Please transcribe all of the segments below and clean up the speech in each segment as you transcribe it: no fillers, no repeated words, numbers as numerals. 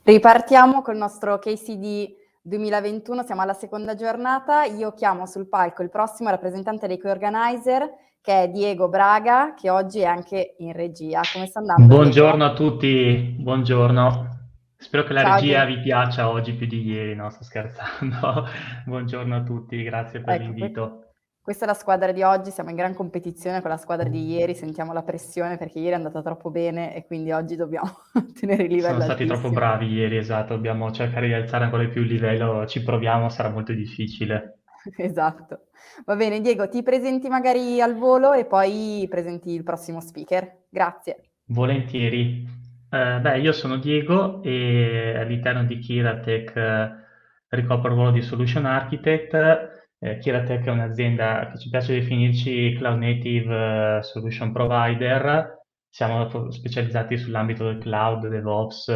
Ripartiamo col nostro KCD 2021, siamo alla seconda giornata. Io chiamo sul palco il prossimo rappresentante dei co-organizer, che è Diego Braga, che oggi è anche in regia. Come sta andando, Buongiorno Diego? a tutti, buongiorno. Spero che la Ciao, regia Diego. vi piaccia oggi più di ieri, no, sto scherzando. Buongiorno a tutti, grazie per Ecco, l'invito. questa è la squadra di oggi, siamo in gran competizione con la squadra di ieri, sentiamo la pressione perché ieri è andata troppo bene e quindi oggi dobbiamo tenere il Sono livello stati troppo altissimo. bravi ieri, esatto, dobbiamo cercare di alzare ancora di più il livello, ci proviamo, sarà molto difficile. Esatto. Va bene, Diego, ti presenti magari al volo e poi presenti il prossimo speaker. Grazie. Volentieri. Io sono Diego e all'interno di Kiratech ricopro il ruolo di Solution Architect. Kiratech è un'azienda che ci piace definirci Cloud Native Solution Provider. Siamo specializzati sull'ambito del cloud, DevOps,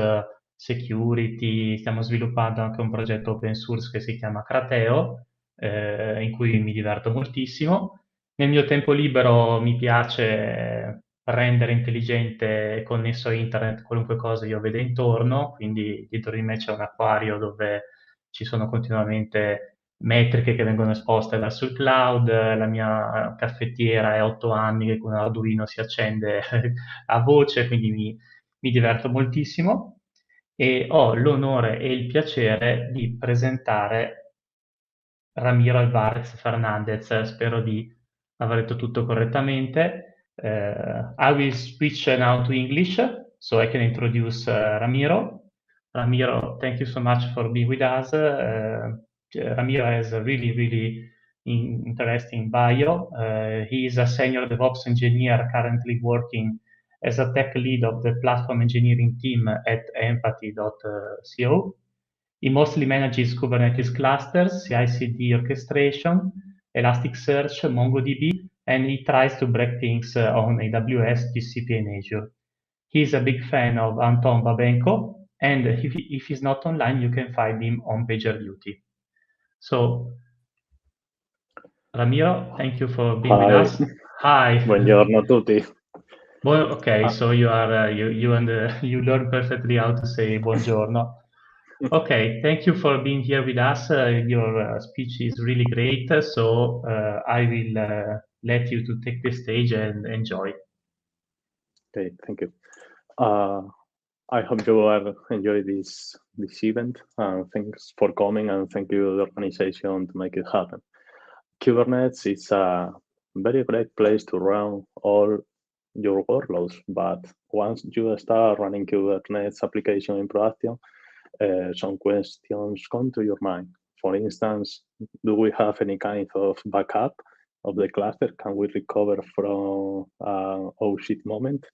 security. Stiamo sviluppando anche un progetto open source che si chiama Crateo, in cui mi diverto moltissimo. Nel mio tempo libero mi piace rendere intelligente e connesso a internet qualunque cosa io veda intorno, quindi dietro di me c'è un acquario dove ci sono continuamente metriche che vengono esposte verso il cloud, la mia caffettiera è 8 anni che con Arduino si accende a voce, quindi mi diverto moltissimo e ho l'onore e il piacere di presentare Ramiro Alvarez Fernandez, spero di aver detto tutto correttamente. I will switch now to English so I can introduce Ramiro. Ramiro, thank you so much for being with us. Ramiro has a really interesting bio. He is a senior DevOps engineer currently working as a tech lead of the platform engineering team at empathy.co. He mostly manages Kubernetes clusters, CI/CD orchestration, Elasticsearch, MongoDB, and he tries to break things on AWS, GCP, and Azure. He's a big fan of Anton Babenko, and if he's not online, you can find him on PagerDuty. So, Ramiro, thank you for being with us. Hi. Buongiorno a tutti. Well, okay, so you are you learn perfectly how to say buongiorno. Okay, thank you for being here with us. Your speech is really great, so I will let you to take the stage and enjoy. Okay, thank you. I hope you are enjoy this event. Thanks for coming and thank you the organization to make it happen. Kubernetes is a very great place to run all your workloads, but once you start running Kubernetes application in production, some questions come to your mind. For instance, do we have any kind of backup of the cluster? Can we recover from oh shit moment?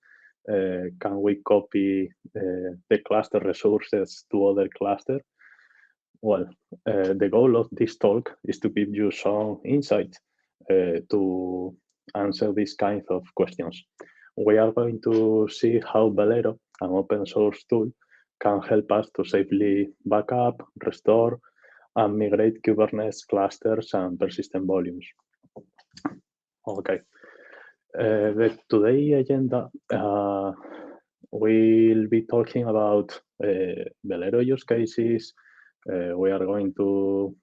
Can we copy the cluster resources to other cluster? Well, the goal of this talk is to give you some insight to answer these kinds of questions. We are going to see how Velero, an open source tool, can help us to safely backup, restore, and migrate Kubernetes clusters and persistent volumes. Okay. The today agenda, we'll be talking about Velero use cases. We are going to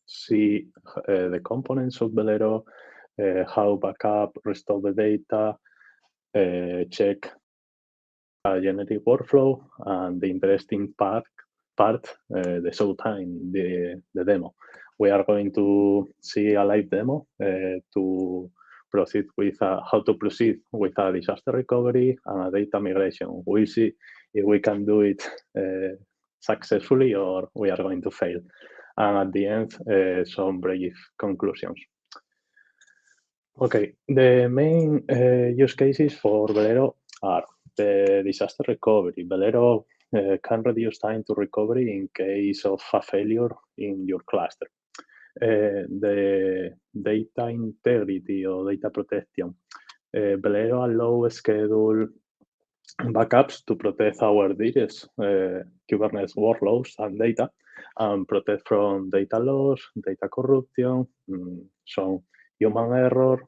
see the components of Velero, how backup, restore the data, check a genetic workflow, and the interesting part, the showtime, the demo. We are going to see a live demo to proceed with how to proceed with a disaster recovery and a data migration. We'll see if we can do it successfully or we are going to fail. And at the end, some brief conclusions. Okay, the main use cases for Velero are the disaster recovery. Velero can reduce time to recovery in case of a failure in your cluster. The data integrity or data protection. Velero allows schedule backups to protect our dearest Kubernetes workloads and data, and protect from data loss, data corruption, some human error,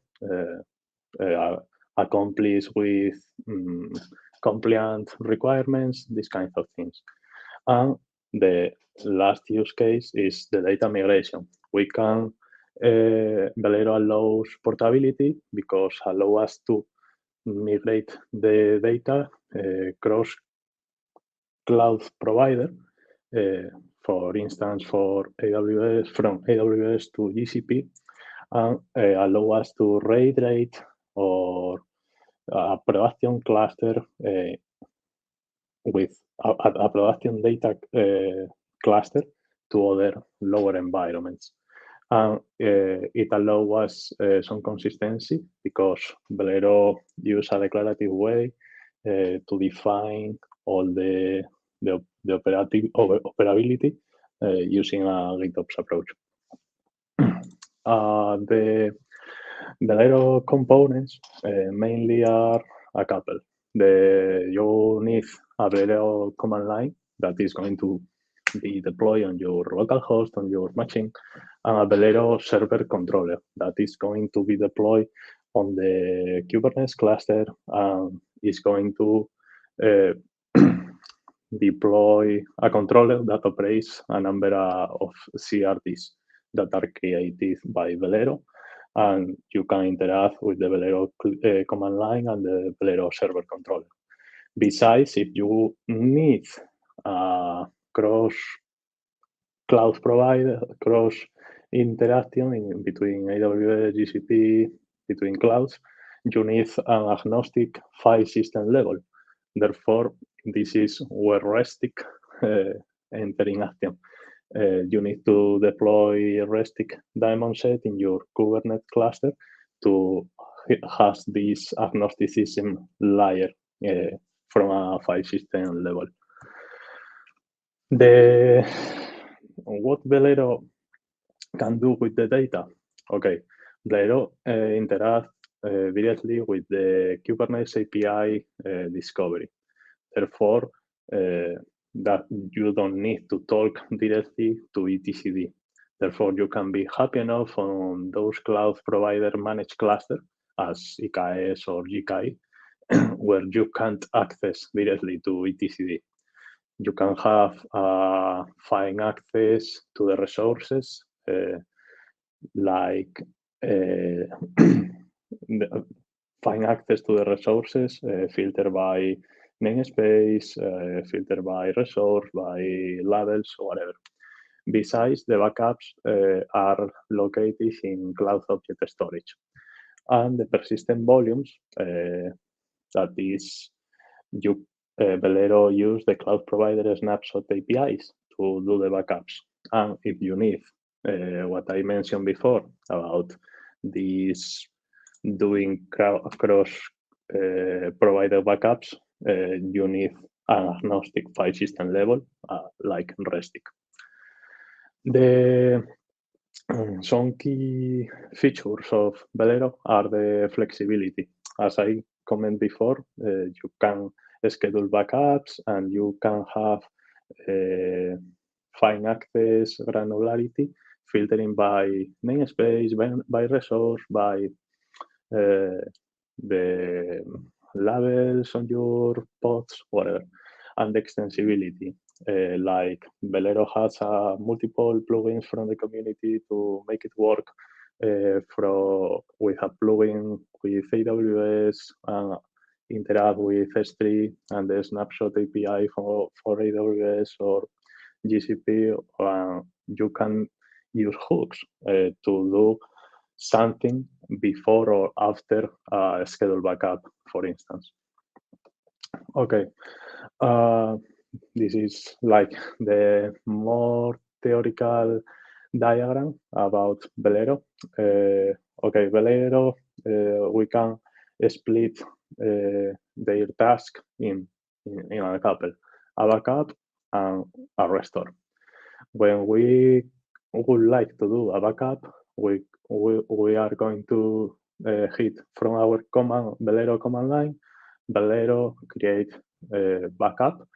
accomplish with compliant requirements, these kinds of things. And the last use case is the data migration. We can, Velero allows portability because allow us to migrate the data cross cloud provider, for instance, for AWS, from AWS to GCP, and allow us to reiterate or a production cluster with a production data cluster to other lower environments. And it allows us some consistency because Velero use a declarative way to define all the operability using a GitOps approach. The Velero components mainly are a couple. You need a Velero command line that is going to be deployed on your local host, on your machine, and a Velero server controller that is going to be deployed on the Kubernetes cluster and is going to deploy a controller that operates a number of CRDs that are created by Velero, and you can interact with the Velero command line and the Velero server controller. Besides, if you need cross cloud provider, cross interaction between AWS, GCP, between clouds, you need an agnostic file system level. Therefore, this is where RESTIC enter in action. You need to deploy RESTIC daemon set in your Kubernetes cluster to have this agnosticism layer from a file system level. What Velero can do with the data? Okay, Velero interact directly with the Kubernetes API discovery. Therefore, that you don't need to talk directly to etcd. Therefore, you can be happy enough on those cloud provider managed cluster as EKS or GKI, where you can't access directly to etcd. You can have fine access to the resources, like fine access to the resources, filter by namespace, filter by resource, by labels, or whatever. Besides, the backups are located in cloud object storage. And the persistent volumes, that is, Velero use the cloud provider snapshot APIs to do the backups. And if you need what I mentioned before about this doing cross provider backups, you need an agnostic file system level like RESTIC. Some key features of Velero are the flexibility. As I commented before, you can schedule backups and you can have fine access granularity, filtering by namespace, by resource, by the labels on your pods, whatever, and extensibility. Like Velero has multiple plugins from the community to make it work. We have plugin with AWS and interact with S3 and the snapshot API for AWS or GCP. You can use hooks to do something before or after a scheduled backup, for instance. Okay, this is like the more theoretical diagram about Velero. Okay, Velero, we can split their task in a couple, a backup and a restore. When we would like to do a backup, we are going to hit from our Velero command line, Velero create backup,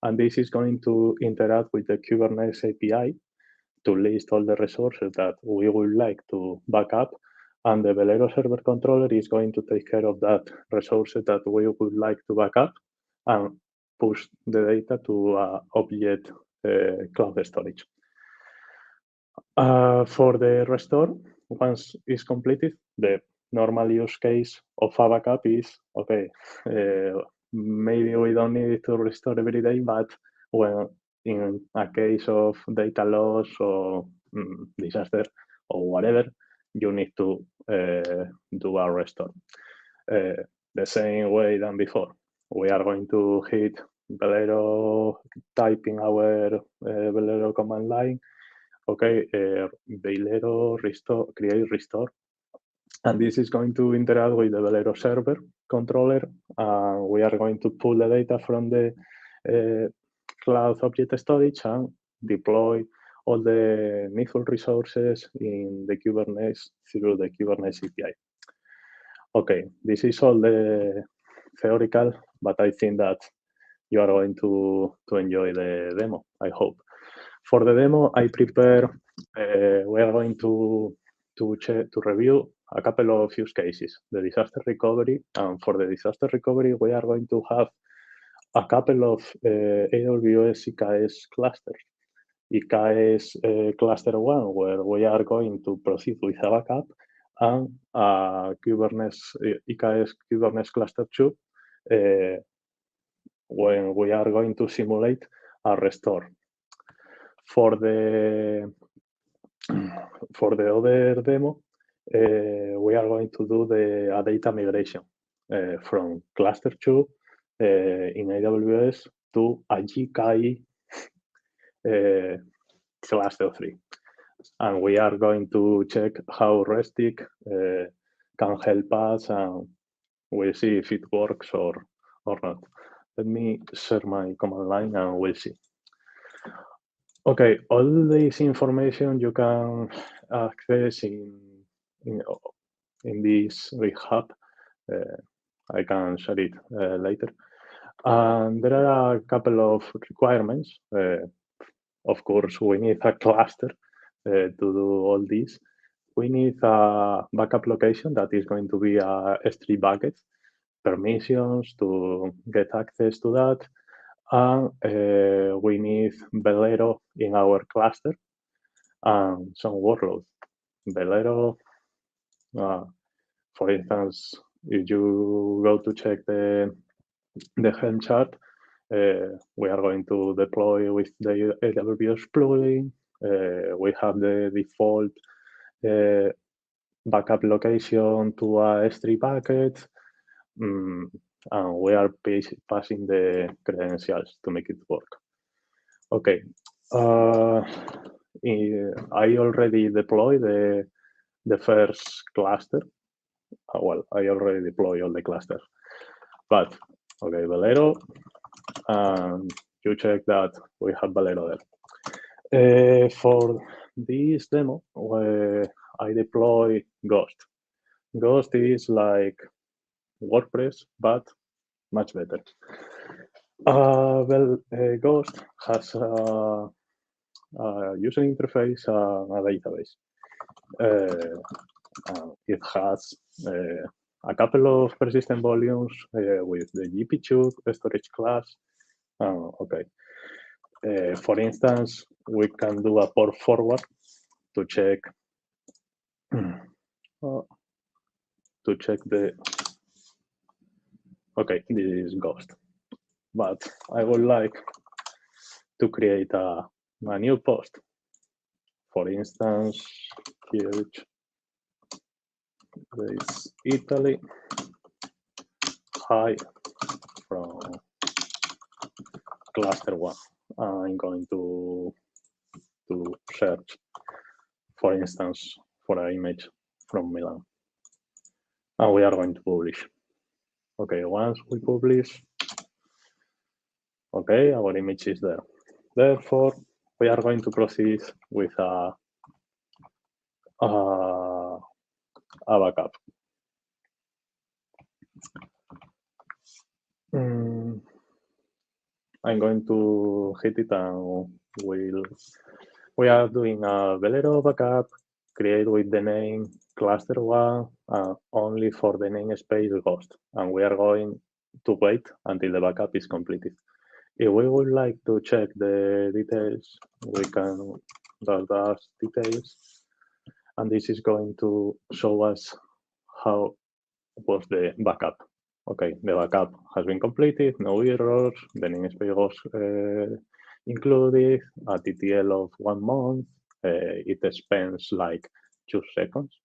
and this is going to interact with the Kubernetes API to list all the resources that we would like to back up, and the Velero server controller is going to take care of that resources that we would like to back up and push the data to object cloud storage. For the restore, once it's completed, the normal use case of a backup is, okay, maybe we don't need to restore every day, but when in a case of data loss or disaster or whatever, you need to do a restore. The same way than before. We are going to hit Velero, type in our Velero command line, okay, Velero restore, create restore. And this is going to interact with the Velero server controller. We are going to pull the data from the cloud object storage and deploy all the needful resources in the Kubernetes through the Kubernetes API. Okay, this is all the theoretical, but I think that you are going to enjoy the demo, I hope. For the demo, I prepare, we are going to review a couple of use cases, the disaster recovery. And for the disaster recovery, we are going to have a couple of AWS EKS clusters. EKS cluster 1, where we are going to proceed with a backup, and Kubernetes, EKS Kubernetes cluster 2, when we are going to simulate a restore. For the other demo, we are going to do a data migration from cluster 2 in AWS to a GKE cluster 3. And we are going to check how Restic can help us, and we'll see if it works or not. Let me share my command line and we'll see. Okay, all this information you can access in this GitHub. I can share it later. And there are a couple of requirements. Of course, we need a cluster to do all this. We need a backup location that is going to be a S3 bucket, permissions to get access to that. And we need Velero in our cluster and some workloads. Velero, for instance, if you go to check the Helm chart, we are going to deploy with the AWS plugin. We have the default backup location to a S3 bucket. And we are passing the credentials to make it work. Okay, I already deployed the first cluster. Well, I already deployed all the clusters, but okay, Velero, and you check that we have Velero there. For this demo, I deploy Ghost. Ghost is like WordPress, but much better. Ghost has a user interface and a database. It has a couple of persistent volumes with the GP2 storage class. Okay. For instance, we can do a port forward to check the. Okay, this is Ghost, but I would like to create a new post. For instance, here is Italy. Hi from cluster 1. I'm going to search, for instance, for an image from Milan. And we are going to publish. Okay, once we publish, okay, our image is there. Therefore, we are going to proceed with a backup. I'm going to hit it and we'll we are doing a Velero backup, create with the name cluster1 only for the namespace ghost, and we are going to wait until the backup is completed. If we would like to check the details, we can dash details, and this is going to show us how was the backup. Okay, the backup has been completed, no errors, the namespace was included, a TTL of 1 month, it spends like 2 seconds.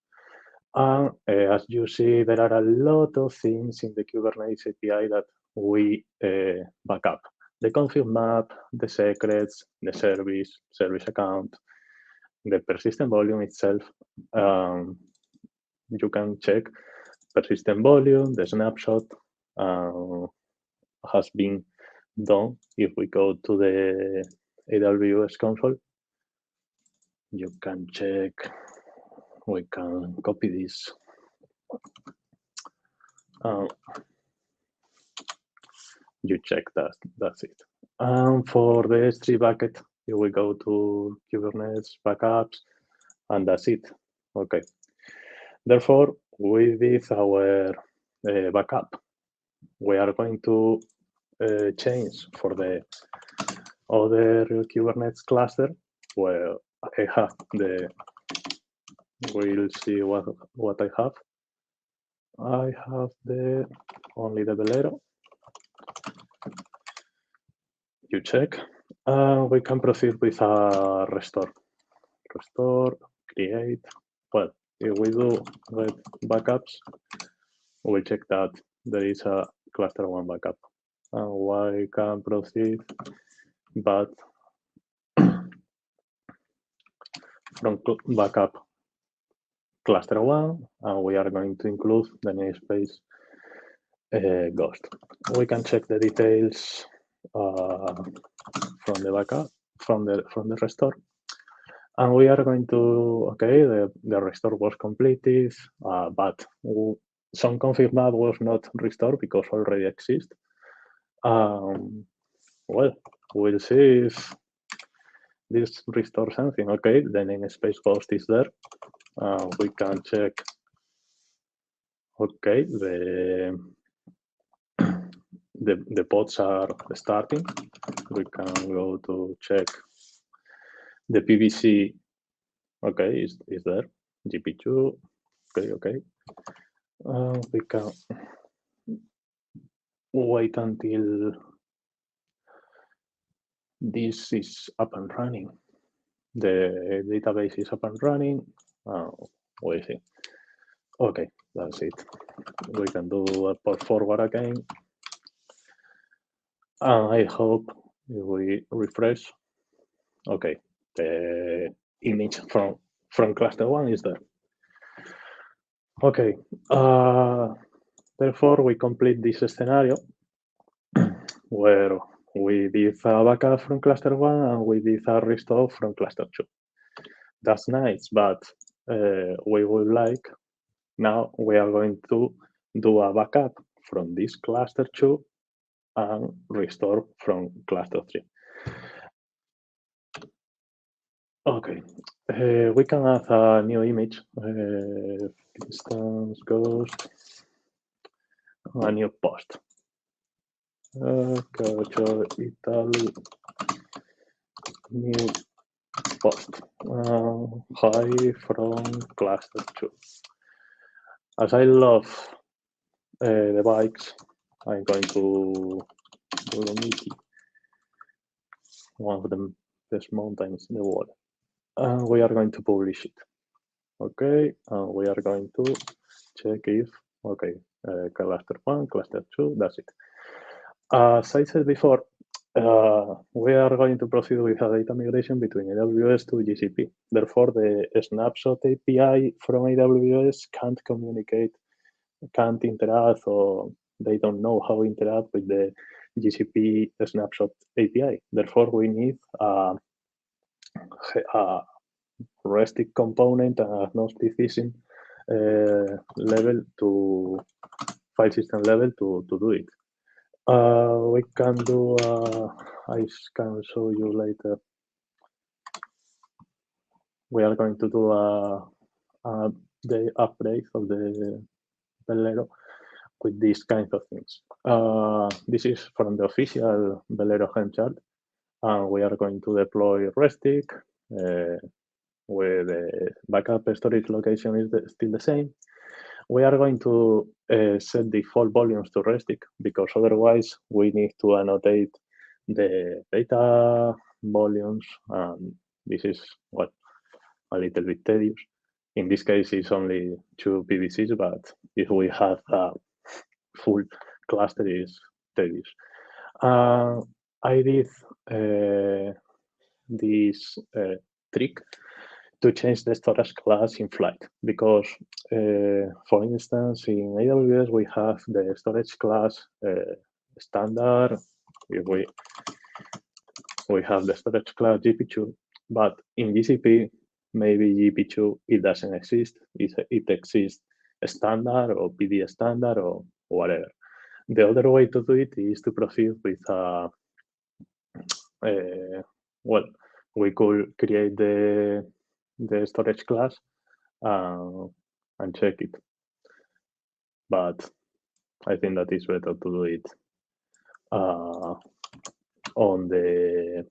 And as you see, there are a lot of things in the Kubernetes API that we back up. The config map, the secrets, the service account, the persistent volume itself. You can check persistent volume, the snapshot has been done. If we go to the AWS console, you can check, we can copy this. You check that, that's it. And for the S3 bucket, you will go to Kubernetes backups, and that's it. Okay. Therefore, we did our backup. We are going to change for the other Kubernetes cluster where I have the, we'll see what I have. I have only the Velero. You check. We can proceed with a restore. Restore, create. Well, if we do get backups, we'll check that there is a cluster 1 backup. And we can proceed, but from backup cluster 1, and we are going to include the namespace ghost. We can check the details from the backup, from the restore. And we are going to, okay, the restore was completed, but some config map was not restored because already exists. Well, we'll see if this restores something. Okay, the namespace ghost is there. We can check, okay, the pods are starting. We can go to check the PVC. Okay, is there? GP2. Okay. We can wait until this is up and running. The database is up and running. We'll see. Okay, that's it. We can do a port forward again. I hope if we refresh, okay, the image from cluster 1 is there. Okay, therefore we complete this scenario where we did a backup from cluster 1 and we did a restore from cluster 2. That's nice, but we would like, now we are going to do a backup from this cluster 2 and restore from cluster 3. Okay, we can add a new image, instance ghost, a new post. KCD Italy, new post, hi from cluster 2. As I love the bikes, I'm going to do the Mickey, one of the best mountains in the world. And we are going to publish it. Okay, and we are going to check if, okay, cluster 1, cluster 2, that's it. As I said before, we are going to proceed with a data migration between AWS to GCP. Therefore, the snapshot API from AWS can't communicate, can't interact, or they don't know how to interact with the GCP snapshot API. Therefore, we need a REST component and agnosticism level to file system level to do it. We can do, I can show you later. we are going to do the upgrade of the Velero with these kinds of things. This is from the official Velero Helm chart. We are going to deploy Restic, where the backup storage location is still the same. We are going to set default volumes to Restic, because otherwise we need to annotate the data volumes. This is a little bit tedious. In this case, it's only 2 PVCs, but if we have a full cluster, it's tedious. I did this trick to change the storage class in flight, because, for instance, in AWS, we have the storage class standard. If we have the storage class GP2, but in GCP, maybe GP2, it doesn't exist. It exists standard or PD standard or whatever. The other way to do it is to proceed with well, we could create the storage class and check it. But I think that it's better to do it on the.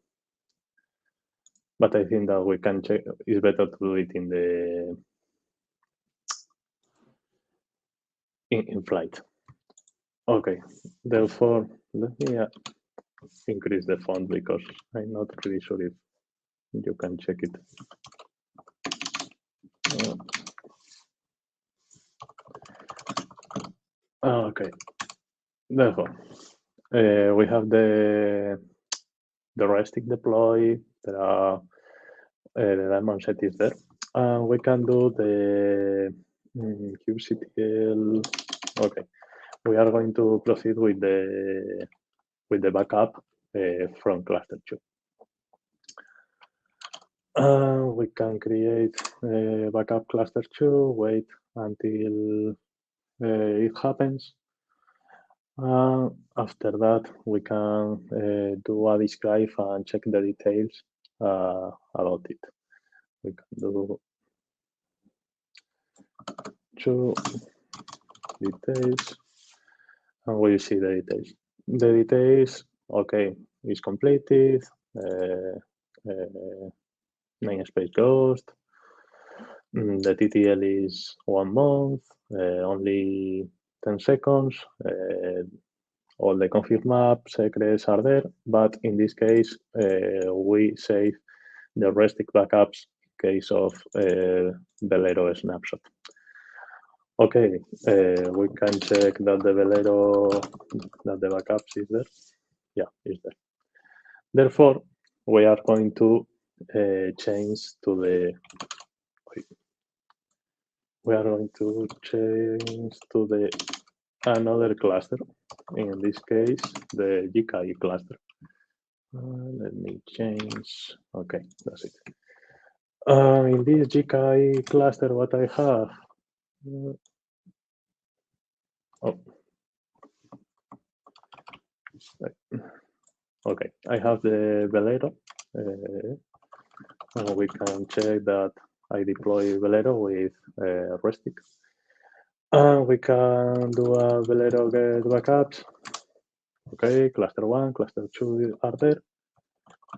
But I think that we can check. It's better to do it in the in flight. Okay. Therefore, let me increase the font, because I'm not really sure if you can check it. Okay. Therefore, we have the Restic deploy. There are the diamond set is there. We can do the kubectl. Okay, we are going to proceed with the backup from cluster 2. We can create backup cluster 2. Wait until it happens. After that, we can do a describe and check the details about it. We can do 2 details, and we'll see the details. The details, okay, is completed. Namespace ghost. The TTL is 1 month, only 10 seconds. All the config map secrets are there, but in this case, we save the Restic backups in case of Velero snapshot. Okay, we can check that the Velero, that the backups is there. Yeah, it's there. Therefore, we are going to change to the. We are going to change to the another cluster. In this case, the GKI cluster. Let me change. Okay, that's it. In this GKI cluster, what I have. Okay, I have the Velero. And we can check that I deploy Velero with Restic. And we can do a Velero get backups. Okay, cluster 1, cluster 2 are there.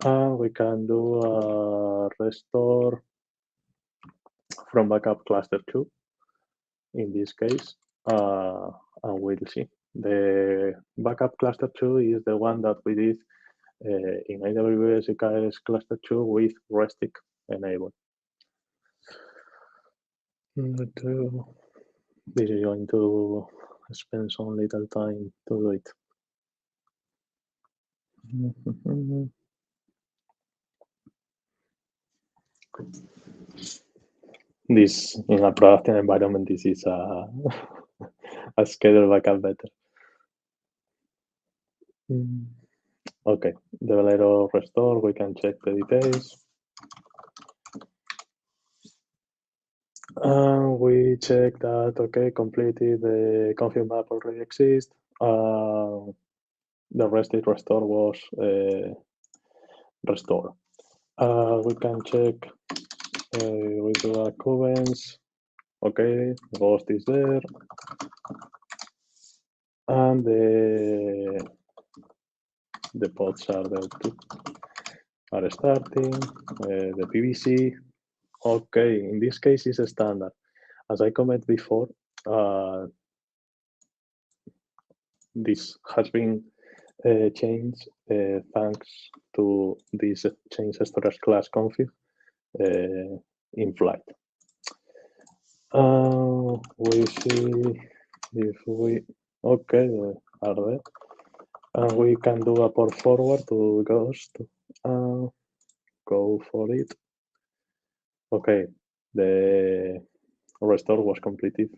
And we can do a restore from backup cluster 2 in this case. And we'll see. The backup cluster 2 is the one that we did in AWS EKS cluster 2 with Restic enabled. This is going to spend some little time to do it. This in a production environment, this is a scheduled backup better. Okay, the Velero restore, we can check the details. We check that, okay, completed, the config map already exists. The Restic restore was restored. We can check We do a Kubernetes. Okay, Ghost is there. And the pods are there too. Are starting. The PVC. Okay, in this case it's a standard. As I commented before, this has been changed thanks to this change storage class config in flight. We see if we, okay, are there. And we can do a port forward to Ghost. Go for it. Okay, the restore was completed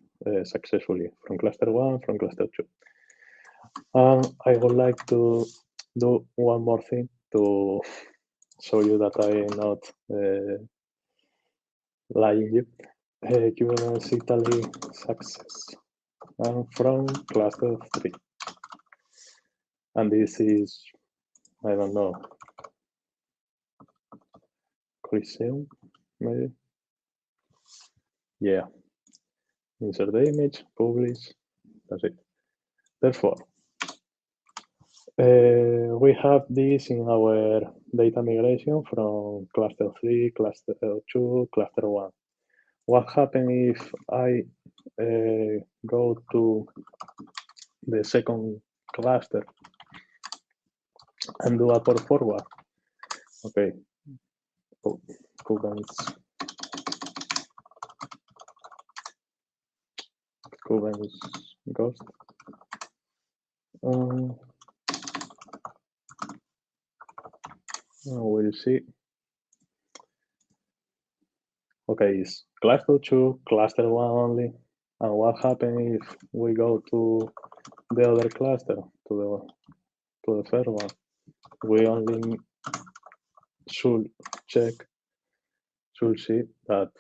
successfully from cluster 1, from cluster 2. I would like to do one more thing to show you that I am not lying you. Kubernetes Italy success from cluster 3. And this is, I don't know, Coliseum, maybe? Yeah. Insert the image, publish, that's it. Therefore, we have this in our data migration from cluster 3, cluster 2, cluster 1. What happens if I go to the second cluster and do a port forward? Okay, Kubernetes Ghost. We'll see. Okay, it's cluster 2, cluster 1 only. And what happens if we go to the other cluster, to the third one? We only should see that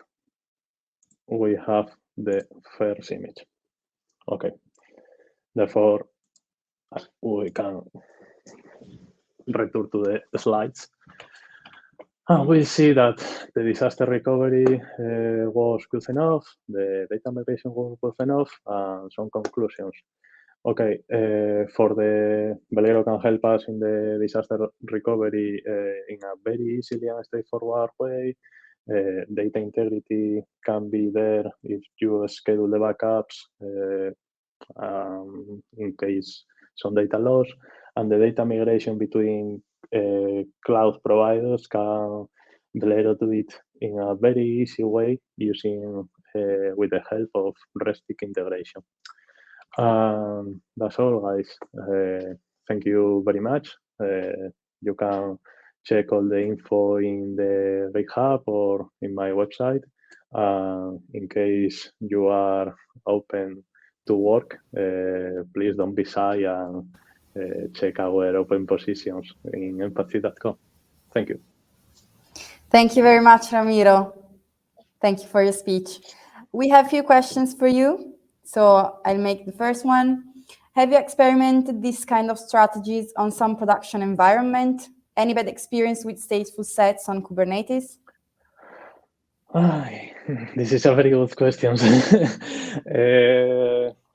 we have the first image. Okay, therefore we can return to the slides. And we see that the disaster recovery was good enough, the data migration was good enough, and some conclusions. Okay, for the Velero can help us in the disaster recovery in a very easily and straightforward way. Data integrity can be there if you schedule the backups in case some data loss, and the data migration between cloud providers can Velero do it in a very easy way using with the help of REST integration. That's all, guys. Thank you very much. You can check all the info in the GitHub or in my website. In case you are open to work, please don't be shy and check our open positions in empathy.com. Thank you. Thank you very much, Ramiro. Thank you for your speech. We have a few questions for you. So I'll make the first one. Have you experimented these kind of strategies on some production environment? Any bad experience with stateful sets on Kubernetes? This is a very good question.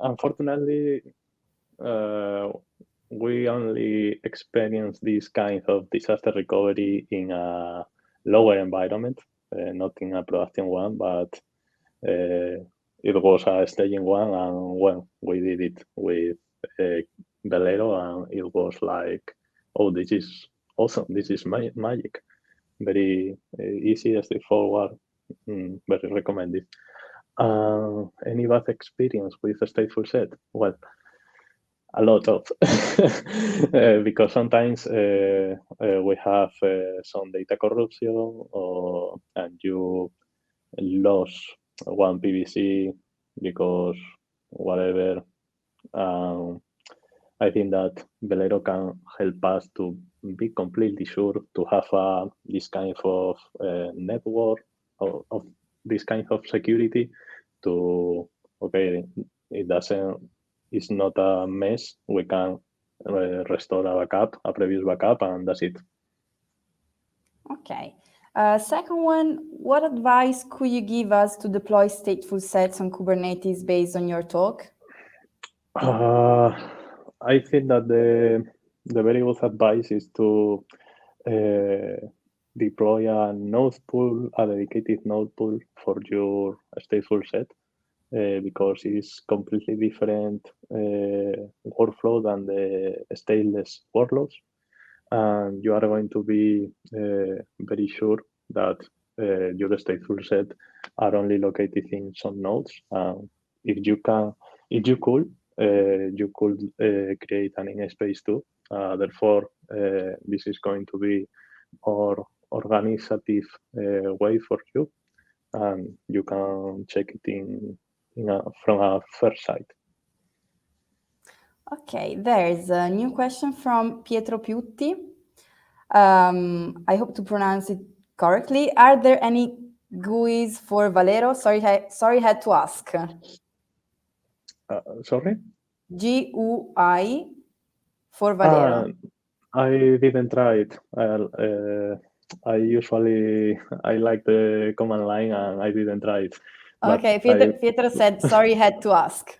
Unfortunately, we only experience this kind of disaster recovery in a lower environment, not in a production one, but it was a staging one, and well, we did it with Velero, and it was like, oh, this is awesome, this is magic. Very easy, straightforward, very recommended. Any bad experience with a stateful set? Well, a lot of, because sometimes we have some data corruption, and you lost one PVC because whatever. I think that Velero can help us to be completely sure to have this kind of network of this kind of security to, okay, it's not a mess. We can restore a previous backup, and that's it. Okay. Second one, what advice could you give us to deploy stateful sets on Kubernetes based on your talk? I think that the very good advice is to deploy a node pool, a dedicated node pool for your stateful set, because it's completely different workflow than the stateless workloads. And you are going to be very sure that your stateful set are only located in some nodes. If you could, you could create an namespace too. Therefore, this is going to be more organizative way for you, and you can check it from a first sight. Okay, there is a new question from Pietro Piutti. I hope to pronounce it correctly. Are there any GUIs for Velero? Sorry, I had to ask. Sorry? GUI for Velero. I didn't try it. I like the command line, and I didn't try it. Okay, Pietro said, sorry, had to ask.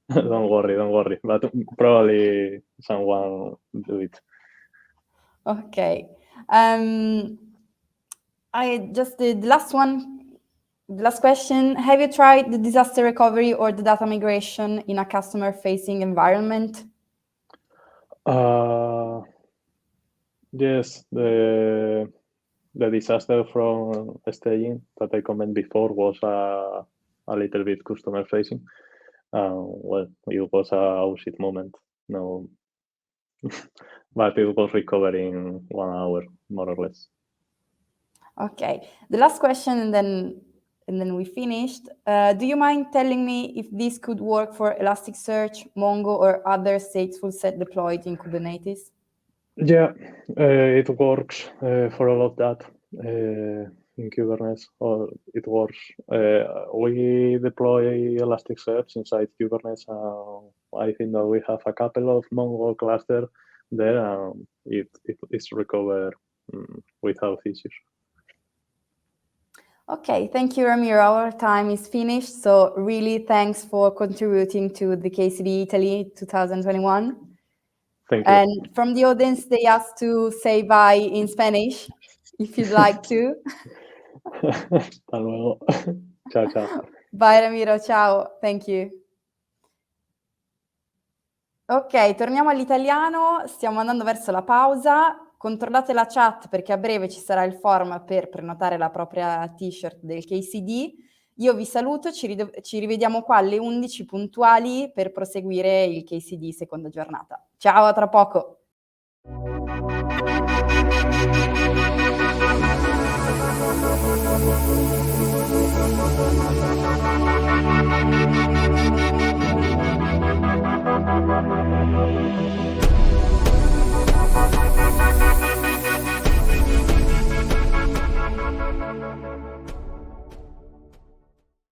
Don't worry. But probably someone do it. Okay. I just did the last one. The last question, have you tried the disaster recovery or the data migration in a customer-facing environment? Yes, the disaster from staging that I commented before was a little bit customer-facing. Well, it was a OSIT moment, no, but it was recovering 1 hour, more or less. Okay, the last question, and then we finished. Do you mind telling me if this could work for Elasticsearch, Mongo, or other stateful set deployed in Kubernetes? Yeah, it works for all of that in Kubernetes. Or it works. We deploy Elasticsearch inside Kubernetes. I think that we have a couple of Mongo clusters there. It is recovered without issues. Okay, thank you, Ramiro. Our time is finished. So really, thanks for contributing to the KCD Italy 2021. Thank you. And from the audience, they asked to say bye in Spanish, if you'd like to. Hasta luego. Ciao, ciao. Bye, Ramiro. Ciao. Thank you. Ok, torniamo all'italiano. Stiamo andando verso la pausa. Controllate la chat perché a breve ci sarà il form per prenotare la propria t-shirt del KCD. Io vi saluto, ci rivediamo qua alle 11 puntuali per proseguire il KCD seconda giornata. Ciao, a tra poco!